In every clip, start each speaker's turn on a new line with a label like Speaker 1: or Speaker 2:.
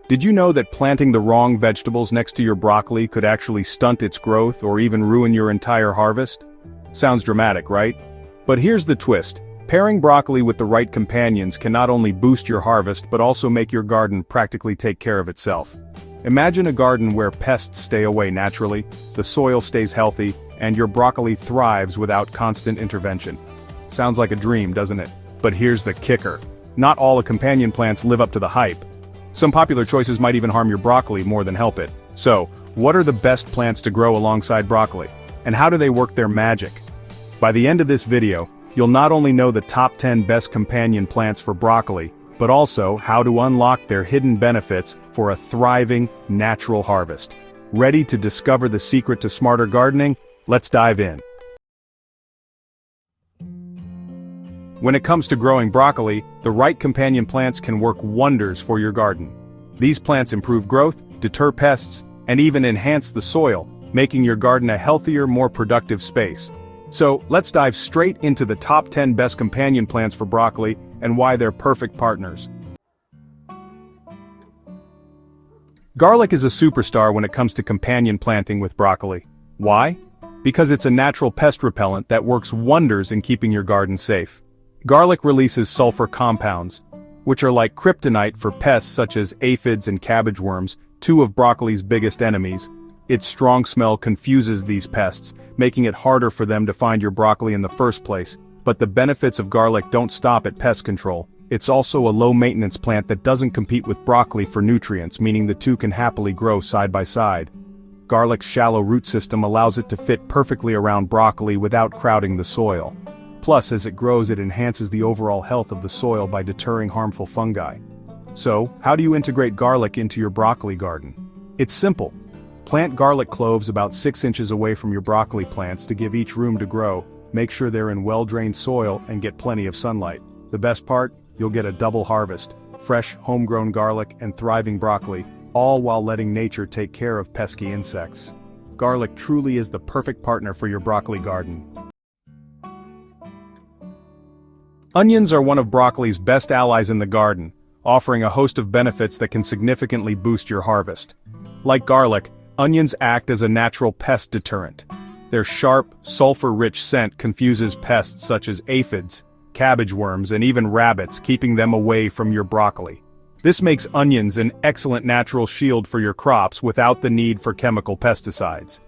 Speaker 1: Did you know that planting the wrong vegetables next to your broccoli could actually stunt its growth or even ruin your entire harvest? Sounds dramatic, right? But here's the twist. Pairing broccoli with the right companions can not only boost your harvest but also make your garden practically take care of itself. Imagine a garden where pests stay away naturally, the soil stays healthy, and your broccoli thrives without constant intervention. Sounds like a dream, doesn't it? But here's the kicker. Not all the companion plants live up to the hype. Some popular choices might even harm your broccoli more than help it. So, what are the best plants to grow alongside broccoli? And how do they work their magic? By the end of this video, you'll not only know the top 10 best companion plants for broccoli, but also how to unlock their hidden benefits for a thriving, natural harvest. Ready to discover the secret to smarter gardening? Let's dive in. When it comes to growing broccoli, the right companion plants can work wonders for your garden. These plants improve growth, deter pests, and even enhance the soil, making your garden a healthier, more productive space. So, let's dive straight into the top 10 best companion plants for broccoli and why they're perfect partners. Garlic is a superstar when it comes to companion planting with broccoli. Why? Because it's a natural pest repellent that works wonders in keeping your garden safe. Garlic releases sulfur compounds, which are like kryptonite for pests such as aphids and cabbage worms, two of broccoli's biggest enemies. Its strong smell confuses these pests, making it harder for them to find your broccoli in the first place. But the benefits of garlic don't stop at pest control. It's also a low-maintenance plant that doesn't compete with broccoli for nutrients, meaning the two can happily grow side by side. Garlic's shallow root system allows it to fit perfectly around broccoli without crowding the soil. Plus, as it grows, it enhances the overall health of the soil by deterring harmful fungi. So, how do you integrate garlic into your broccoli garden? It's simple. Plant garlic cloves about 6 inches away from your broccoli plants to give each room to grow. Make sure they're in well-drained soil and get plenty of sunlight. The best part? You'll get a double harvest. Fresh, homegrown garlic and thriving broccoli, all while letting nature take care of pesky insects. Garlic truly is the perfect partner for your broccoli garden. Onions are one of broccoli's best allies in the garden, offering a host of benefits that can significantly boost your harvest. Like garlic, onions act as a natural pest deterrent. Their sharp, sulfur-rich scent confuses pests such as aphids, cabbage worms, and even rabbits, keeping them away from your broccoli. This makes onions an excellent natural shield for your crops without the need for chemical pesticides.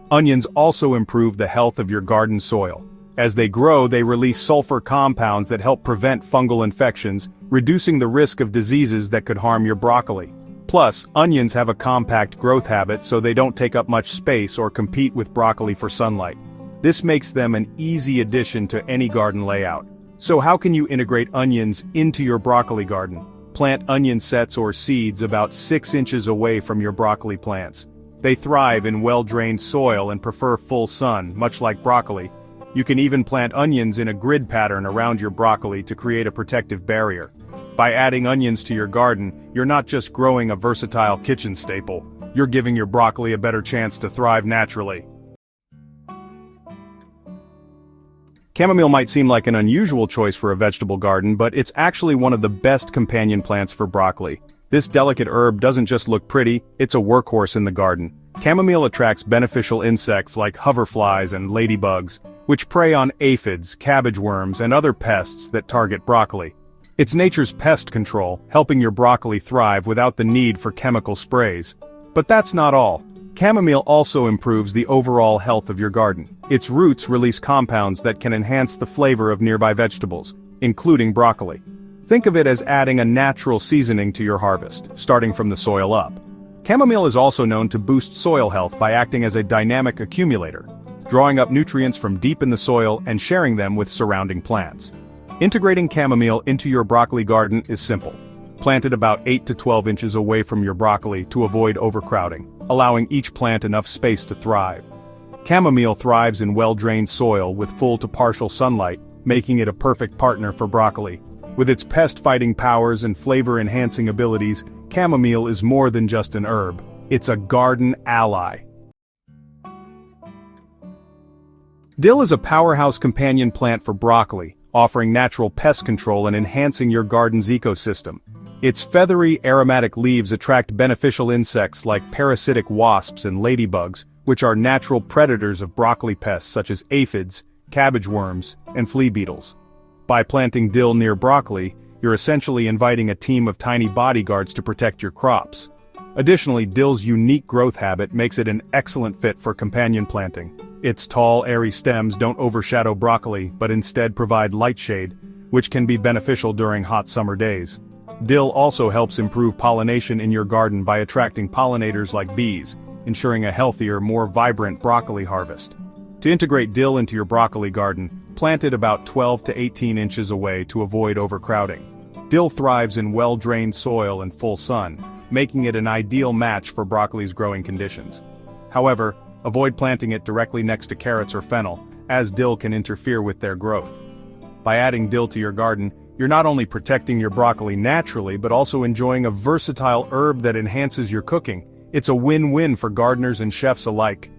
Speaker 1: Onions also improve the health of your garden soil. As they grow, they release sulfur compounds that help prevent fungal infections, reducing the risk of diseases that could harm your broccoli. Plus, onions have a compact growth habit so they don't take up much space or compete with broccoli for sunlight. This makes them an easy addition to any garden layout. So how can you integrate onions into your broccoli garden? Plant onion sets or seeds about 6 inches away from your broccoli plants. They thrive in well-drained soil and prefer full sun, much like broccoli. You can even plant onions in a grid pattern around your broccoli to create a protective barrier. By adding onions to your garden, you're not just growing a versatile kitchen staple, you're giving your broccoli a better chance to thrive naturally. Chamomile might seem like an unusual choice for a vegetable garden, but it's actually one of the best companion plants for broccoli. This delicate herb doesn't just look pretty, it's a workhorse in the garden. Chamomile attracts beneficial insects like hoverflies and ladybugs, which prey on aphids, cabbage worms, and other pests that target broccoli. It's nature's pest control, helping your broccoli thrive without the need for chemical sprays. But that's not all. Chamomile also improves the overall health of your garden. Its roots release compounds that can enhance the flavor of nearby vegetables, including broccoli. Think of it as adding a natural seasoning to your harvest, starting from the soil up. Chamomile is also known to boost soil health by acting as a dynamic accumulator, drawing up nutrients from deep in the soil and sharing them with surrounding plants. Integrating chamomile into your broccoli garden is simple. Plant it about 8 to 12 inches away from your broccoli to avoid overcrowding, allowing each plant enough space to thrive. Chamomile thrives in well-drained soil with full to partial sunlight, making it a perfect partner for broccoli. With its pest-fighting powers and flavor-enhancing abilities, chamomile is more than just an herb. It's a garden ally. Dill is a powerhouse companion plant for broccoli, offering natural pest control and enhancing your garden's ecosystem. Its feathery, aromatic leaves attract beneficial insects like parasitic wasps and ladybugs, which are natural predators of broccoli pests such as aphids, cabbage worms, and flea beetles. By planting dill near broccoli, you're essentially inviting a team of tiny bodyguards to protect your crops. Additionally, dill's unique growth habit makes it an excellent fit for companion planting. Its tall, airy stems don't overshadow broccoli, but instead provide light shade, which can be beneficial during hot summer days. Dill also helps improve pollination in your garden by attracting pollinators like bees, ensuring a healthier, more vibrant broccoli harvest. To integrate dill into your broccoli garden, plant it about 12 to 18 inches away to avoid overcrowding. Dill thrives in well-drained soil and full sun, making it an ideal match for broccoli's growing conditions. However, avoid planting it directly next to carrots or fennel, as dill can interfere with their growth. By adding dill to your garden, you're not only protecting your broccoli naturally but also enjoying a versatile herb that enhances your cooking. It's a win-win for gardeners and chefs alike.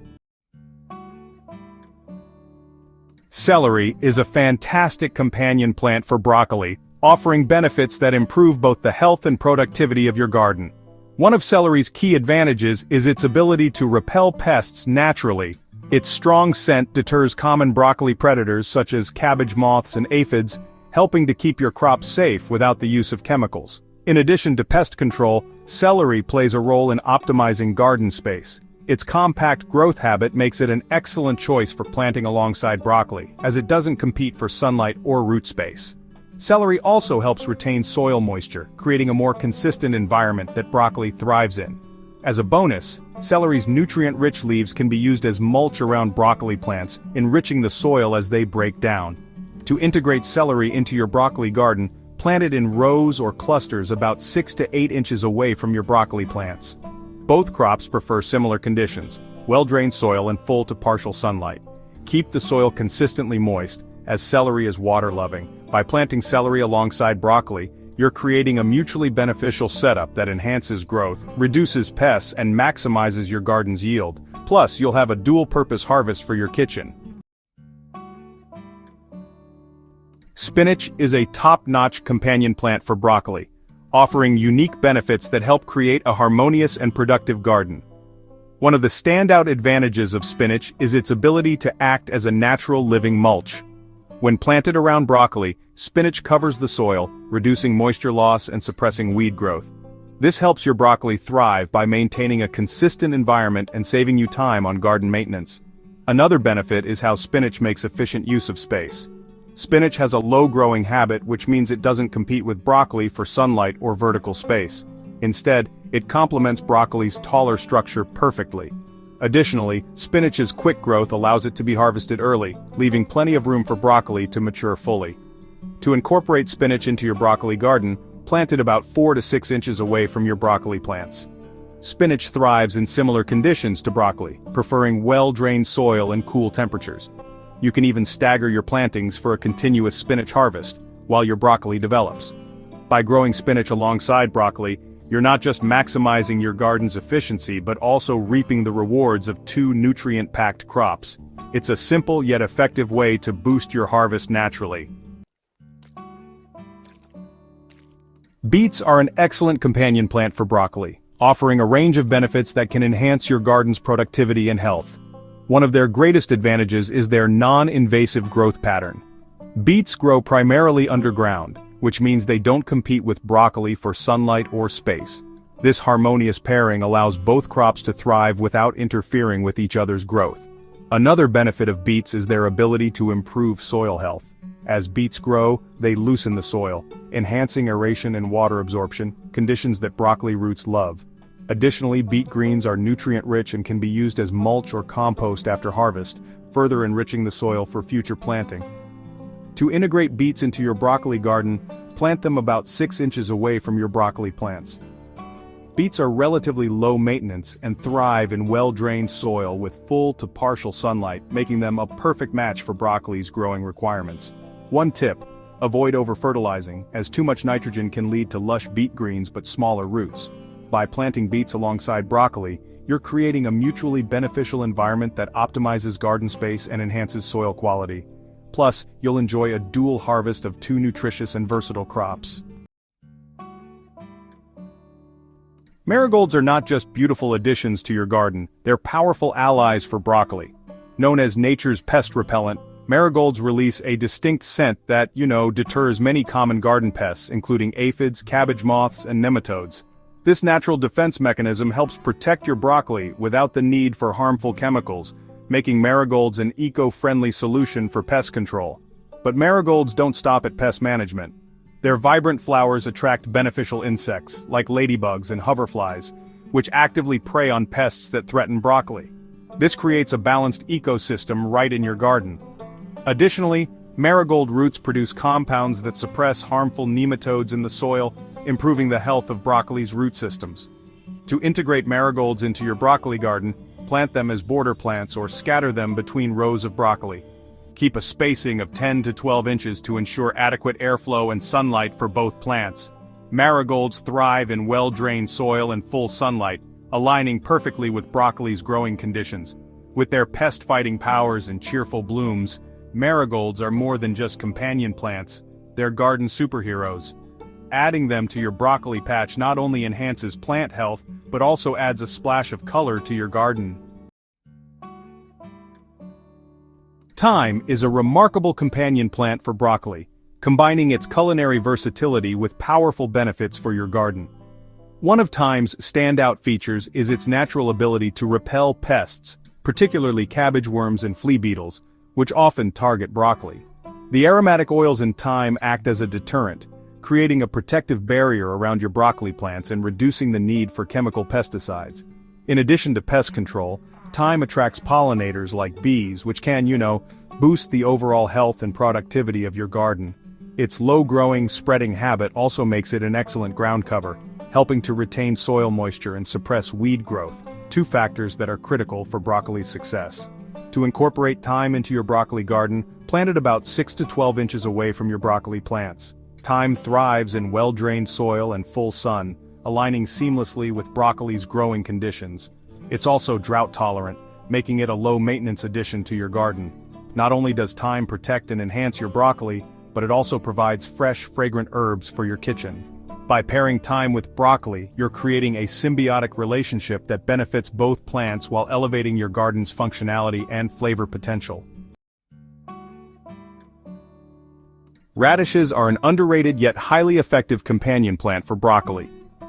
Speaker 1: Celery is a fantastic companion plant for broccoli, offering benefits that improve both the health and productivity of your garden. One of celery's key advantages is its ability to repel pests naturally. Its strong scent deters common broccoli predators such as cabbage moths and aphids, helping to keep your crops safe without the use of chemicals. In addition to pest control, celery plays a role in optimizing garden space. Its compact growth habit makes it an excellent choice for planting alongside broccoli, as it doesn't compete for sunlight or root space. Celery also helps retain soil moisture, creating a more consistent environment that broccoli thrives in. As a bonus, celery's nutrient-rich leaves can be used as mulch around broccoli plants, enriching the soil as they break down. To integrate celery into your broccoli garden, plant it in rows or clusters about 6 to 8 inches away from your broccoli plants. Both crops prefer similar conditions, well-drained soil and full to partial sunlight. Keep the soil consistently moist, as celery is water-loving. By planting celery alongside broccoli, you're creating a mutually beneficial setup that enhances growth, reduces pests, and maximizes your garden's yield. Plus, you'll have a dual-purpose harvest for your kitchen. Spinach is a top-notch companion plant for broccoli, offering unique benefits that help create a harmonious and productive garden. One of the standout advantages of spinach is its ability to act as a natural living mulch. When planted around broccoli, spinach covers the soil, reducing moisture loss and suppressing weed growth. This helps your broccoli thrive by maintaining a consistent environment and saving you time on garden maintenance. Another benefit is how spinach makes efficient use of space. Spinach has a low growing habit, which means it doesn't compete with broccoli for sunlight or vertical space. Instead, it complements broccoli's taller structure perfectly. Additionally, spinach's quick growth allows it to be harvested early, leaving plenty of room for broccoli to mature fully. To incorporate spinach into your broccoli garden, plant it about 4 to 6 inches away from your broccoli plants. Spinach thrives in similar conditions to broccoli, preferring well-drained soil and cool temperatures. You can even stagger your plantings for a continuous spinach harvest, while your broccoli develops. By growing spinach alongside broccoli, you're not just maximizing your garden's efficiency but also reaping the rewards of two nutrient-packed crops. It's a simple yet effective way to boost your harvest naturally. Beets are an excellent companion plant for broccoli, offering a range of benefits that can enhance your garden's productivity and health. One of their greatest advantages is their non-invasive growth pattern. Beets grow primarily underground, which means they don't compete with broccoli for sunlight or space. This harmonious pairing allows both crops to thrive without interfering with each other's growth. Another benefit of beets is their ability to improve soil health. As beets grow, they loosen the soil, enhancing aeration and water absorption, conditions that broccoli roots love. Additionally, beet greens are nutrient-rich and can be used as mulch or compost after harvest, further enriching the soil for future planting. To integrate beets into your broccoli garden, plant them about 6 inches away from your broccoli plants. Beets are relatively low maintenance and thrive in well-drained soil with full to partial sunlight, making them a perfect match for broccoli's growing requirements. One tip: avoid over-fertilizing, as too much nitrogen can lead to lush beet greens but smaller roots. By planting beets alongside broccoli, you're creating a mutually beneficial environment that optimizes garden space and enhances soil quality. Plus, you'll enjoy a dual harvest of two nutritious and versatile crops. Marigolds are not just beautiful additions to your garden, they're powerful allies for broccoli. Known as nature's pest repellent, marigolds release a distinct scent that, deters many common garden pests, including aphids, cabbage moths, and nematodes. This natural defense mechanism helps protect your broccoli without the need for harmful chemicals, making marigolds an eco-friendly solution for pest control. But marigolds don't stop at pest management. Their vibrant flowers attract beneficial insects, like ladybugs and hoverflies, which actively prey on pests that threaten broccoli. This creates a balanced ecosystem right in your garden. Additionally, marigold roots produce compounds that suppress harmful nematodes in the soil, improving the health of broccoli's root systems. To integrate marigolds into your broccoli garden, plant them as border plants or scatter them between rows of broccoli. Keep a spacing of 10 to 12 inches to ensure adequate airflow and sunlight for both plants. Marigolds thrive in well-drained soil and full sunlight, aligning perfectly with broccoli's growing conditions. With their pest-fighting powers and cheerful blooms, marigolds are more than just companion plants, they're garden superheroes. Adding them to your broccoli patch not only enhances plant health, but also adds a splash of color to your garden. Thyme is a remarkable companion plant for broccoli, combining its culinary versatility with powerful benefits for your garden. One of thyme's standout features is its natural ability to repel pests, particularly cabbage worms and flea beetles, which often target broccoli. The aromatic oils in thyme act as a deterrent, creating a protective barrier around your broccoli plants and reducing the need for chemical pesticides. In addition to pest control, thyme attracts pollinators like bees, which can, boost the overall health and productivity of your garden. Its low-growing, spreading habit also makes it an excellent ground cover, helping to retain soil moisture and suppress weed growth, two factors that are critical for broccoli's success. To incorporate thyme into your broccoli garden, plant it about 6 to 12 inches away from your broccoli plants. Thyme thrives in well-drained soil and full sun, aligning seamlessly with broccoli's growing conditions. It's also drought-tolerant, making it a low-maintenance addition to your garden. Not only does thyme protect and enhance your broccoli, but it also provides fresh, fragrant herbs for your kitchen. By pairing thyme with broccoli, you're creating a symbiotic relationship that benefits both plants while elevating your garden's functionality and flavor potential. Radishes are an underrated yet highly effective companion plant for broccoli.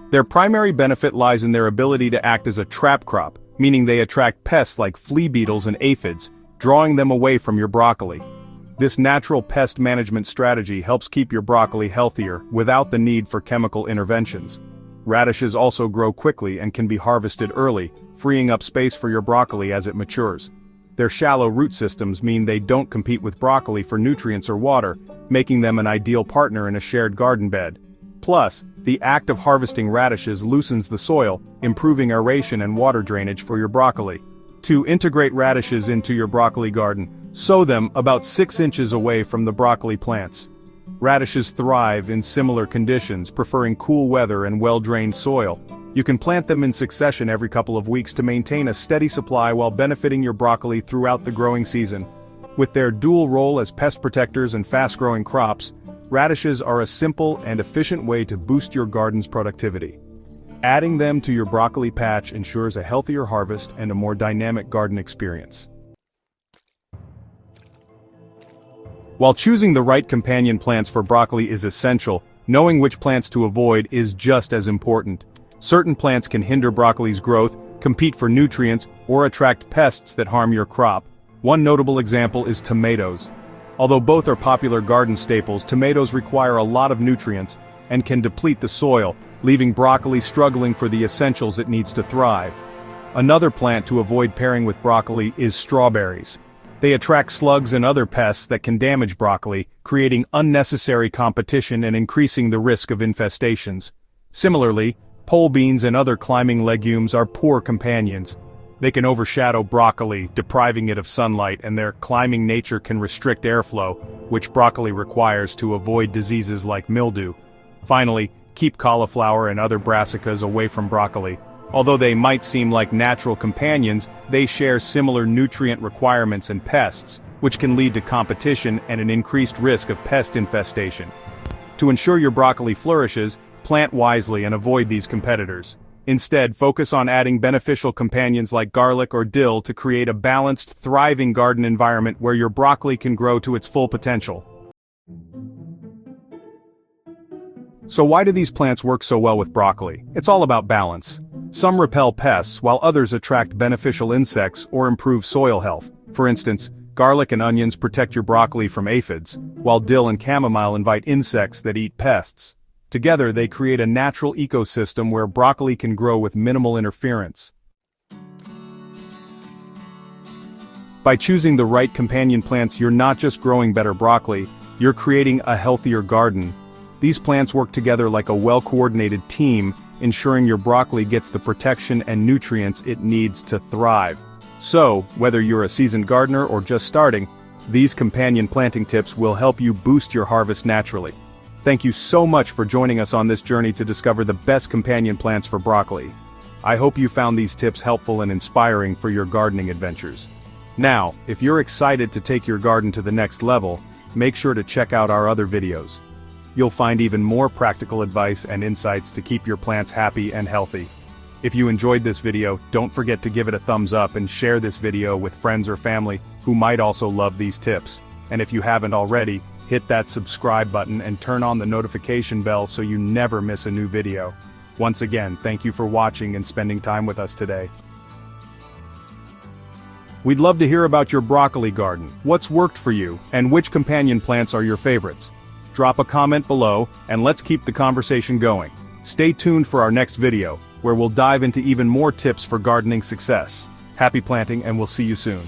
Speaker 1: Their primary benefit lies in their ability to act as a trap crop, meaning they attract pests like flea beetles and aphids, drawing them away from your broccoli. This natural pest management strategy helps keep your broccoli healthier without the need for chemical interventions. Radishes also grow quickly and can be harvested early, freeing up space for your broccoli as it matures. Their shallow root systems mean they don't compete with broccoli for nutrients or water, making them an ideal partner in a shared garden bed. Plus, the act of harvesting radishes loosens the soil, improving aeration and water drainage for your broccoli. To integrate radishes into your broccoli garden, sow them about 6 inches away from the broccoli plants. Radishes thrive in similar conditions, preferring cool weather and well-drained soil. You can plant them in succession every couple of weeks to maintain a steady supply while benefiting your broccoli throughout the growing season. With their dual role as pest protectors and fast-growing crops, radishes are a simple and efficient way to boost your garden's productivity. Adding them to your broccoli patch ensures a healthier harvest and a more dynamic garden experience. While choosing the right companion plants for broccoli is essential, knowing which plants to avoid is just as important. Certain plants can hinder broccoli's growth, compete for nutrients, or attract pests that harm your crop. One notable example is tomatoes. Although both are popular garden staples, tomatoes require a lot of nutrients and can deplete the soil, leaving broccoli struggling for the essentials it needs to thrive. Another plant to avoid pairing with broccoli is strawberries. They attract slugs and other pests that can damage broccoli, creating unnecessary competition and increasing the risk of infestations. Similarly, pole beans and other climbing legumes are poor companions. They can overshadow broccoli, depriving it of sunlight, and their climbing nature can restrict airflow, which broccoli requires to avoid diseases like mildew. Finally, keep cauliflower and other brassicas away from broccoli. Although they might seem like natural companions, they share similar nutrient requirements and pests, which can lead to competition and an increased risk of pest infestation. To ensure your broccoli flourishes, plant wisely and avoid these competitors. Instead, focus on adding beneficial companions like garlic or dill to create a balanced, thriving garden environment where your broccoli can grow to its full potential. So why do these plants work so well with broccoli? It's all about balance. Some repel pests, while others attract beneficial insects or improve soil health. For instance, garlic and onions protect your broccoli from aphids, while dill and chamomile invite insects that eat pests. Together they create a natural ecosystem where broccoli can grow with minimal interference. By choosing the right companion plants, you're not just growing better broccoli, you're creating a healthier garden. These plants work together like a well-coordinated team, ensuring your broccoli gets the protection and nutrients it needs to thrive. So, whether you're a seasoned gardener or just starting, these companion planting tips will help you boost your harvest naturally. Thank you so much for joining us on this journey to discover the best companion plants for broccoli. I hope you found these tips helpful and inspiring for your gardening adventures. Now, if you're excited to take your garden to the next level, make sure to check out our other videos. You'll find even more practical advice and insights to keep your plants happy and healthy. If you enjoyed this video, don't forget to give it a thumbs up and share this video with friends or family who might also love these tips. And if you haven't already, hit that subscribe button and turn on the notification bell so you never miss a new video. Once again, thank you for watching and spending time with us today. We'd love to hear about your broccoli garden, what's worked for you, and which companion plants are your favorites. Drop a comment below, and let's keep the conversation going. Stay tuned for our next video, where we'll dive into even more tips for gardening success. Happy planting, and we'll see you soon.